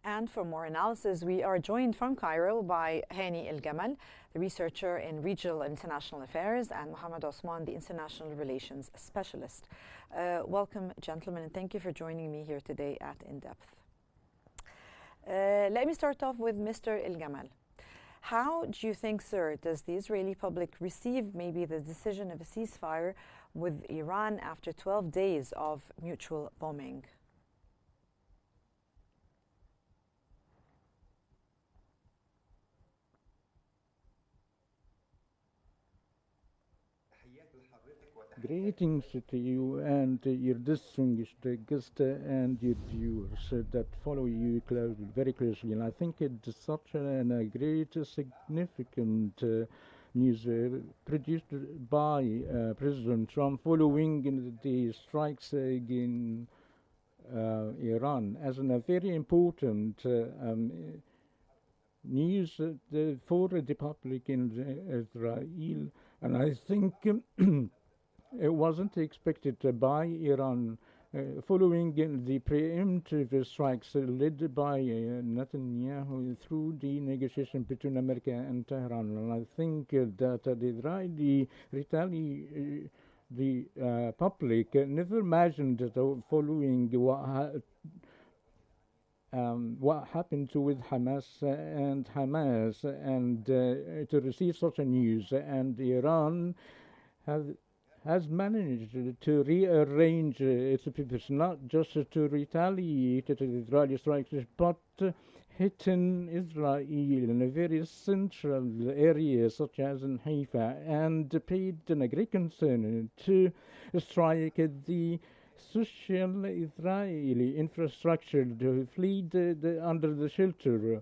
And for more analysis, we are joined from Cairo by Hani El Gamal, the researcher in regional and international affairs, and Mohammed Osman, the international relations specialist. Welcome, gentlemen, and thank you for joining me here today at In Depth. Let me start off with Mr. El Gamal. How do you think, sir, does the Israeli public receive maybe the decision of a ceasefire with Iran after 12 days of mutual bombing? Greetings to you and your distinguished guest and your viewers that follow you very closely. And I think it's such a great, significant news produced by President Trump following the strikes against Iran as a very important news for the public in Israel. And I think it wasn't expected by Iran following the preemptive strikes led by Netanyahu through the negotiation between America and Tehran. And I think that the public never imagined that following what happened with Hamas and to receive such a news, and Iran has managed to rearrange its purpose, not just to retaliate to the Israeli strikes, but hitting Israel in a very central area such as in Haifa, and paid a great concern to strike the social Israeli infrastructure to flee under the shelter,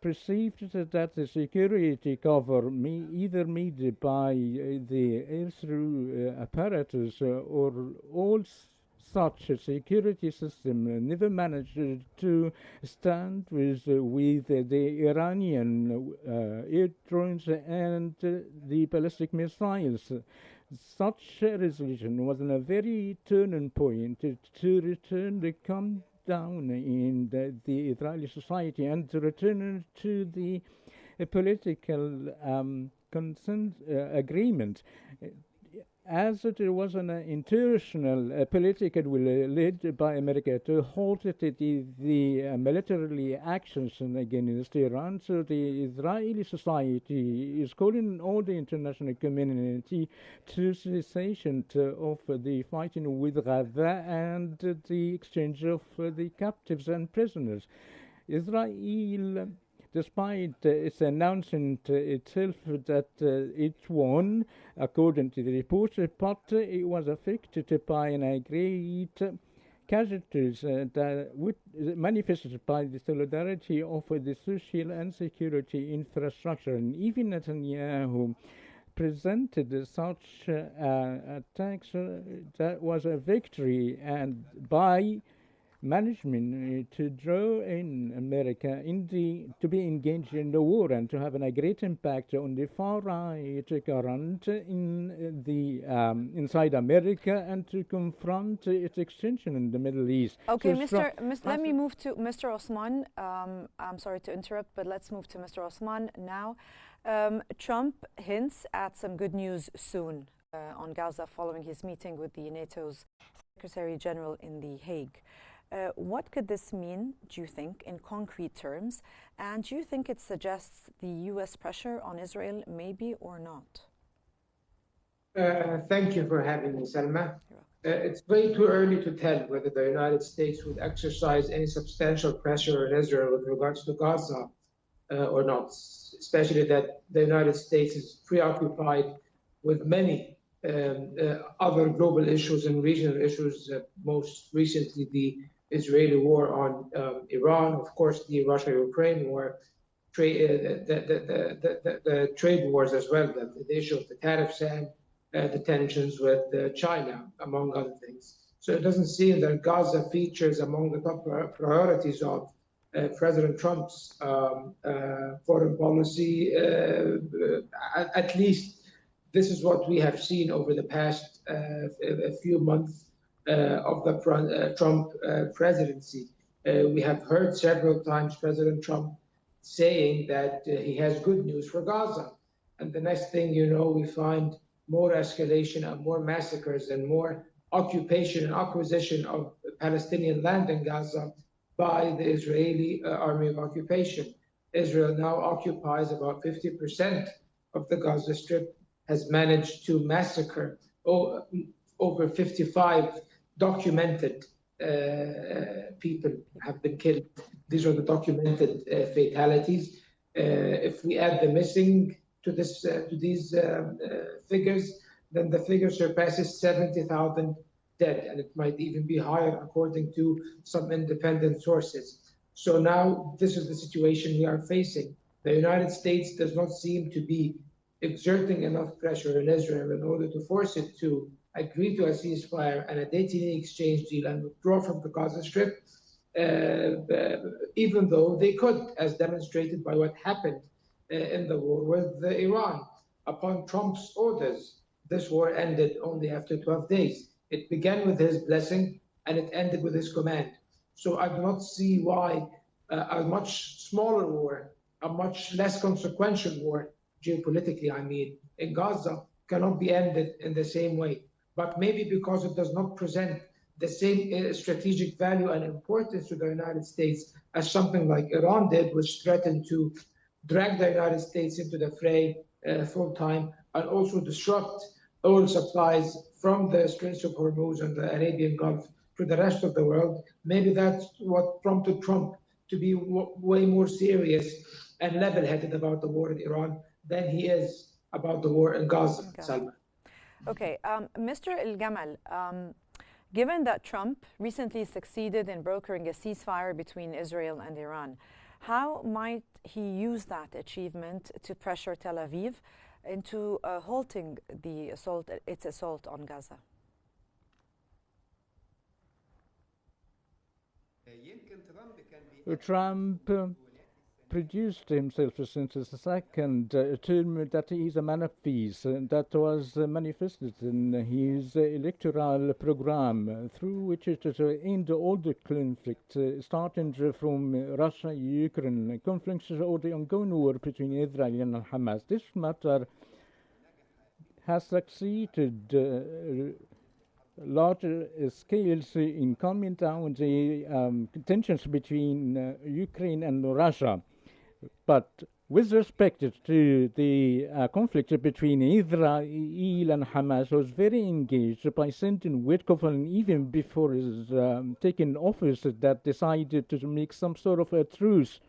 perceived that the security cover either made by the air-through apparatus or all such a security system never managed to stand with the Iranian air drones and the ballistic missiles. Such a resolution was a very turning point to return the calm down in the Israeli society and to return to the political consent agreement. As it was an international political will led by America to halt the military actions against Iran, so the Israeli society is calling all the international community to cessation of the fighting with Gaza and the exchange of the captives and prisoners. Israel, despite its announcement itself that it won, according to the report, but it was affected by a great casualties that manifested by the solidarity of the social and security infrastructure. And even Netanyahu presented such attacks that was a victory, and by management to draw in America to be engaged in the war and to have a great impact on the far right current in the inside America and to confront its extension in the Middle East. Okay, so let me move to Mr. Osman. I'm sorry to interrupt, but let's move to Mr. Osman now. Trump hints at some good news soon on Gaza following his meeting with the NATO's Secretary General in The Hague. What could this mean, do you think, in concrete terms? And do you think it suggests the U.S. pressure on Israel, maybe or not? Thank you for having me, Salma. It's way too early to tell whether the United States would exercise any substantial pressure on Israel with regards to Gaza or not, especially that the United States is preoccupied with many other global issues and regional issues, most recently the Israeli war on Iran, of course, the Russia-Ukraine war, the trade wars as well, the issue of the tariffs and the tensions with China, among other things. So it doesn't seem that Gaza features among the top priorities of President Trump's foreign policy. At least this is what we have seen over the past a few months of the Trump presidency. We have heard several times President Trump saying that he has good news for Gaza. And the next thing you know, we find more escalation and more massacres and more occupation and acquisition of Palestinian land in Gaza by the Israeli army of occupation. Israel now occupies about 50% of the Gaza Strip, has managed to massacre over 55 documented people have been killed. These are the documented fatalities. If we add the missing to these figures, then the figure surpasses 70,000 dead, and it might even be higher according to some independent sources. So now this is the situation we are facing. The United States does not seem to be exerting enough pressure on Israel in order to force it to agree to a ceasefire and a detainee exchange deal and withdraw from the Gaza Strip, even though they could, as demonstrated by what happened in the war with Iran. Upon Trump's orders, this war ended only after 12 days. It began with his blessing and it ended with his command. So I do not see why a much smaller war, a much less consequential war, geopolitically I mean, in Gaza cannot be ended in the same way. But maybe because it does not present the same strategic value and importance to the United States as something like Iran did, which threatened to drag the United States into the fray full time and also disrupt oil supplies from the Straits of Hormuz and the Arabian Gulf to the rest of the world. Maybe that's what prompted Trump to be way more serious and level-headed about the war in Iran than he is about the war in Gaza. Salma. Okay, Mr. El-Gamal, given that Trump recently succeeded in brokering a ceasefire between Israel and Iran, how might he use that achievement to pressure Tel Aviv into halting its assault on Gaza? Trump produced himself since his second term that he is a man of peace. That was manifested in his electoral program, through which it is end all the conflict, starting from Russia-Ukraine conflicts or the ongoing war between Israel and Hamas. This matter has succeeded larger scales in calming down the tensions between Ukraine and Russia. But with respect to the conflict between Israel and Hamas, was very engaged by sending Witkoff, and even before his taking office, that decided to make some sort of a truce.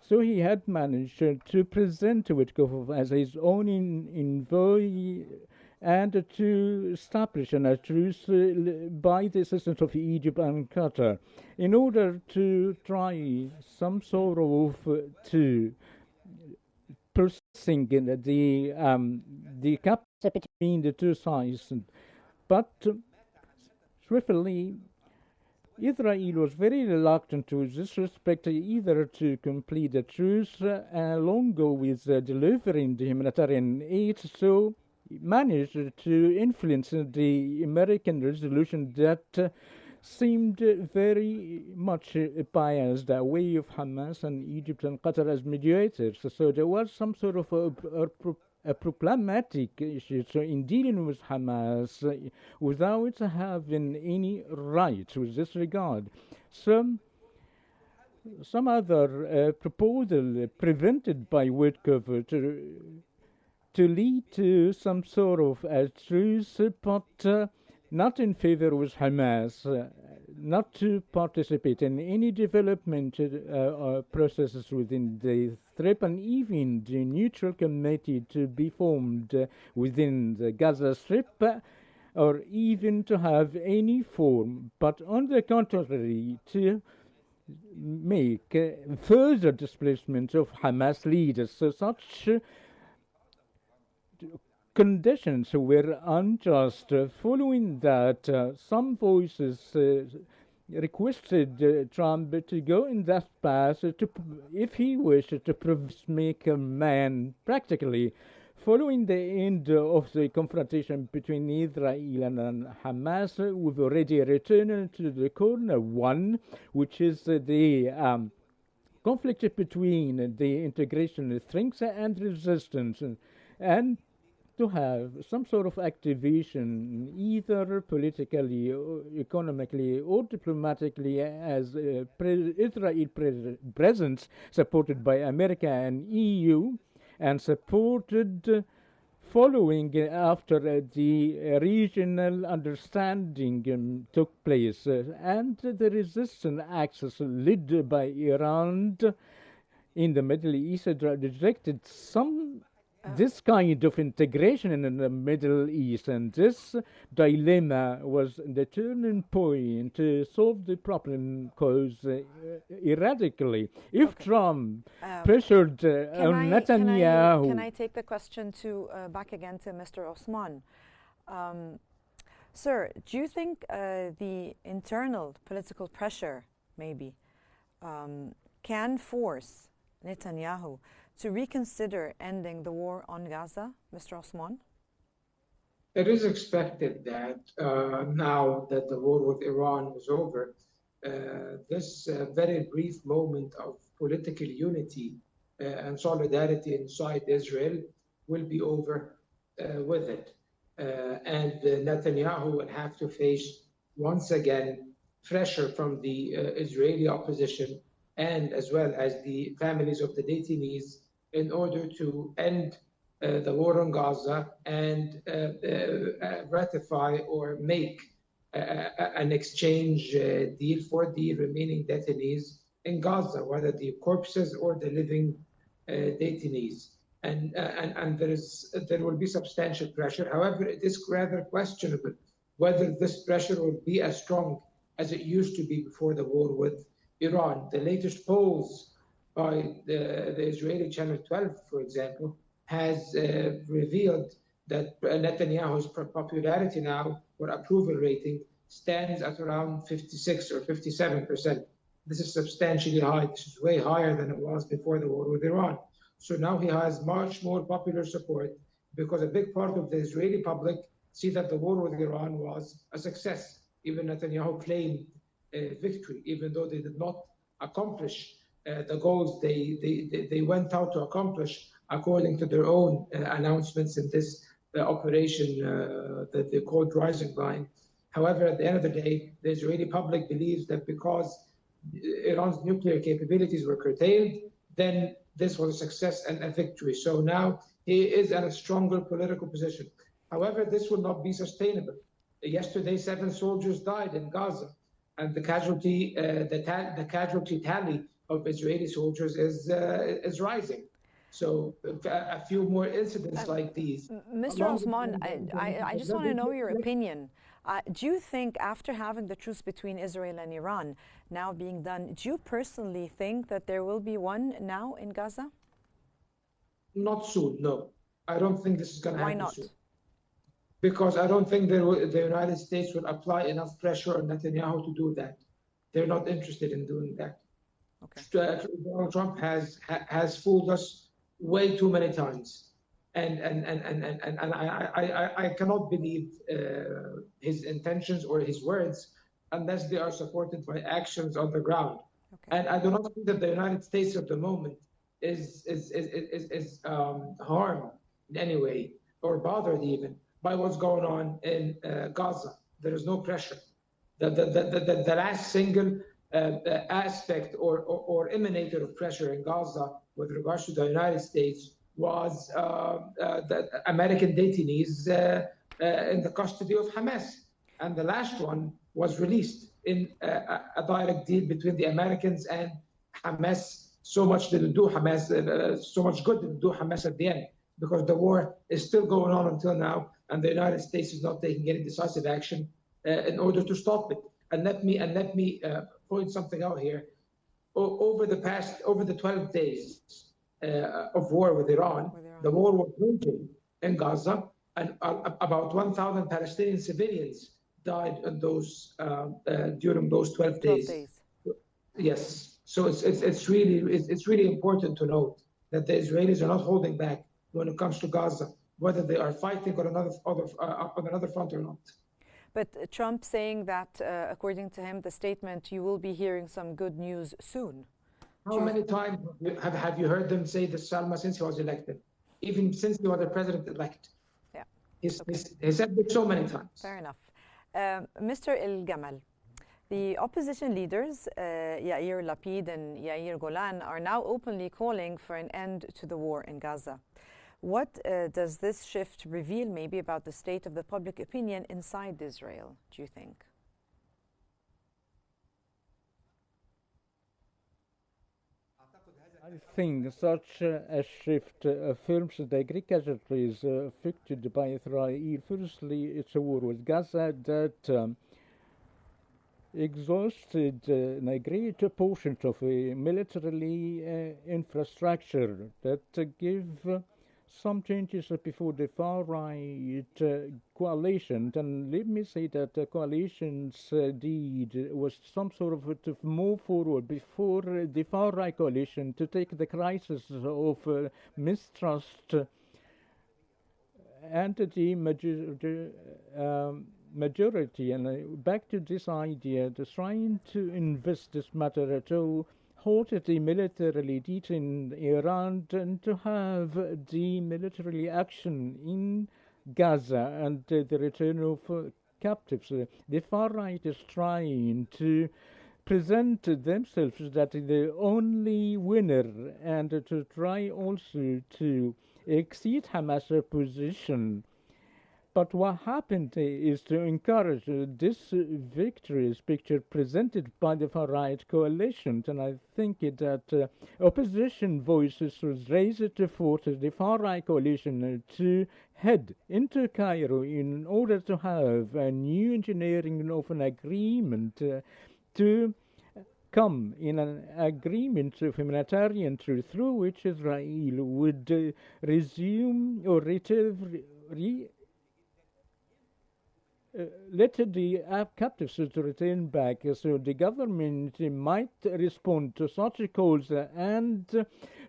So he had managed to present Witkoff as his own envoy and to establish a truce by the assistance of Egypt and Qatar in order to try some sort of to processing the capacity between the two sides. But swiftly, Israel was very reluctant to this respect, either to complete the truce along with delivering the humanitarian aid, so managed to influence the American resolution that seemed very much biased away of Hamas and Egypt and Qatar as mediators. So there was some sort of a problematic issue in dealing with Hamas without having any right with this regard. Some other proposal prevented by Witkoff to lead to some sort of a truce, but not in favor with Hamas, not to participate in any development processes within the Strip, and even the neutral committee to be formed within the Gaza Strip, or even to have any form, but on the contrary, to make further displacement of Hamas leaders. So such conditions were unjust. Following that, some voices requested Trump to go in that path, if he wished to make a man practically Following the end of the confrontation between Israel and Hamas, we've already returned to the corner one, which is the conflict between the integration strength and resistance, and to have some sort of activation, either politically, or economically, or diplomatically, as Israel presence supported by America and EU, and supported following after the regional understanding took place, and the resistance axis led by Iran in the Middle East rejected this kind of integration in the Middle East, and this dilemma was the turning point to solve the problem caused erratically. If Trump pressured on Netanyahu... Can I take the question back again to Mr. Osman? Sir, do you think the internal political pressure, maybe, can force Netanyahu to reconsider ending the war on Gaza, Mr. Osman? It is expected that now that the war with Iran is over, this very brief moment of political unity and solidarity inside Israel will be over with it. And Netanyahu will have to face, once again, pressure from the Israeli opposition and as well as the families of the detainees in order to end the war on Gaza and ratify or make an exchange deal for the remaining detainees in Gaza, whether the corpses or the living detainees. And there will be substantial pressure. However, it is rather questionable whether this pressure will be as strong as it used to be before the war with Iran. The latest polls by the Israeli Channel 12, for example, has revealed that Netanyahu's popularity now, or approval rating, stands at around 56 or 57%. This is substantially high. This is way higher than it was before the war with Iran. So now he has much more popular support because a big part of the Israeli public see that the war with Iran was a success. Even Netanyahu claimed victory, even though they did not accomplish the goals they went out to accomplish according to their own announcements in this operation that they called Rising Line. However, at the end of the day, the Israeli public believes that because Iran's nuclear capabilities were curtailed, then this was a success and a victory. So now he is in a stronger political position. However, this will not be sustainable. Yesterday, 7 soldiers died in Gaza, and the casualty tally of Israeli soldiers is rising. So a few more incidents like these. Mr. Osman, I just want to know your opinion. Do you think after having the truce between Israel and Iran now being done, do you personally think that there will be one now in Gaza? Not soon, no. I don't think this is going to happen soon. Why not? Because I don't think the United States will apply enough pressure on Netanyahu to do that. They're not interested in doing that. Okay. Donald Trump has fooled us way too many times. And I cannot believe his intentions or his words unless they are supported by actions on the ground. Okay. And I do not think that the United States at the moment is harmed in any way or bothered even by what's going on in Gaza. There is no pressure. The last single aspect or emanator of pressure in Gaza with regards to the United States was the American detainees in the custody of Hamas. And the last one was released in a direct deal between the Americans and Hamas. So much didn't do Hamas, so much good didn't do Hamas at the end, because the war is still going on until now, and the United States is not taking any decisive action in order to stop it. And let me point something out here. Over the 12 days of war with Iran, the war was raging in Gaza, and about 1,000 Palestinian civilians died in during those 12 days. Yes, so it's really important to note that the Israelis are not holding back. when it comes to Gaza, whether they are fighting on another front or not. But Trump saying that, according to him, the statement, you will be hearing some good news soon. How many times have you heard them say this, Salma, since he was elected? Even since he was the president-elect. Yeah. He said it so many times. Fair enough. Mr. El-Gamal, the opposition leaders, Yair Lapid and Yair Golan, are now openly calling for an end to the war in Gaza. What does this shift reveal maybe about the state of the public opinion inside Israel, do you think? I think such a shift affirms the Greek casualties affected by Israel. Firstly, it's a war with Gaza that exhausted a great portion of military infrastructure that give some changes before the far-right coalition. And let me say that the coalition's deed was some sort of to move forward before the far-right coalition to take the crisis of mistrust and the majority. And back to this idea, the trying to invest this matter to halt the militarily deed in Iran and to have the military action in Gaza and the return of captives. The far right is trying to present themselves that the only winner and to try also to exceed Hamas' position. But what happened is to encourage this victories picture presented by the far-right coalition. And I think that opposition voices was raised to force the far-right coalition to head into Cairo in order to have a new engineering of an agreement to come in an agreement of humanitarian truth through which Israel would resume or let the captives to return back. So the government might respond to such calls and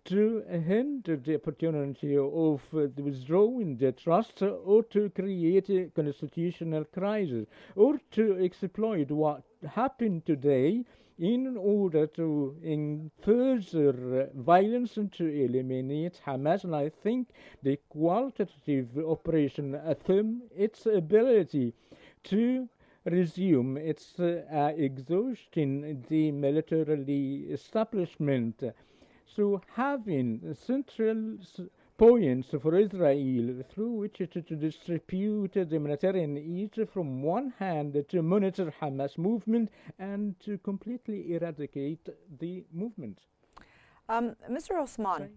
to hinder the opportunity of withdrawing the trust or to create a constitutional crisis or to exploit what happened today in order to further violence and to eliminate Hamas. And I think the qualitative operation affirms its ability to resume its exhaustion the military establishment. So having central points for Israel through which to distribute the humanitarian aid from one hand to monitor Hamas movement and to completely eradicate the movement. Mr. Osman,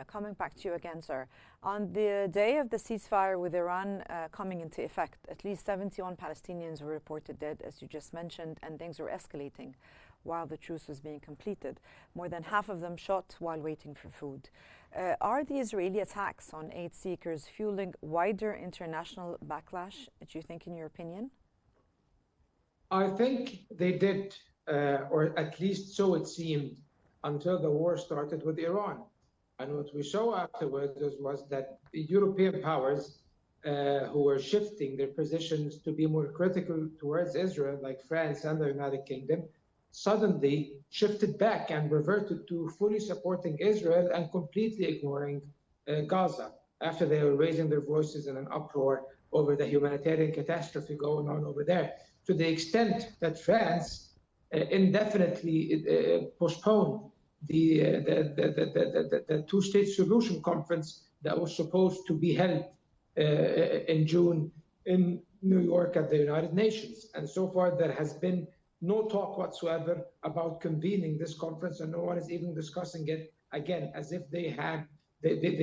coming back to you again, sir. On the day of the ceasefire with Iran coming into effect, at least 71 Palestinians were reported dead, as you just mentioned, and things were escalating while the truce was being completed. More than half of them shot while waiting for food. Are the Israeli attacks on aid seekers fueling wider international backlash, do you think, in your opinion? I think they did, or at least so it seemed, until the war started with Iran. And what we saw afterwards was that the European powers who were shifting their positions to be more critical towards Israel, like France and the United Kingdom, suddenly shifted back and reverted to fully supporting Israel and completely ignoring Gaza after they were raising their voices in an uproar over the humanitarian catastrophe going on over there, to the extent that France indefinitely postponed the two-state solution conference that was supposed to be held in June in New York at the United Nations. And so far, there has been no talk whatsoever about convening this conference, and no one is even discussing it again, as if they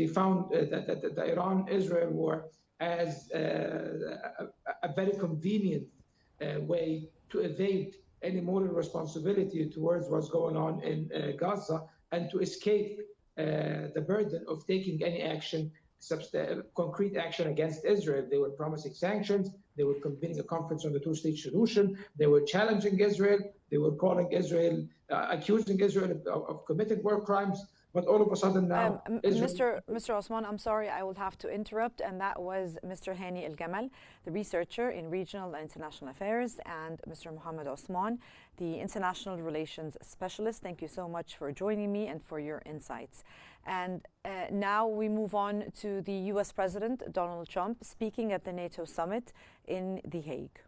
found the Iran-Israel war as a very convenient way to evade any moral responsibility towards what's going on in Gaza and to escape the burden of taking any action, concrete action against Israel. They were promising sanctions. They were convening a conference on the two-state solution. They were challenging Israel. They were calling Israel, accusing Israel of committing war crimes. But all of a sudden now, Mr. Osman, I'm sorry, I will have to interrupt. And that was Mr. Hani El-Gamal, the researcher in regional and international affairs, and Mr. Mohammed Osman, the international relations specialist. Thank you so much for joining me and for your insights. And now we move on to the US President, Donald Trump, speaking at the NATO summit in The Hague.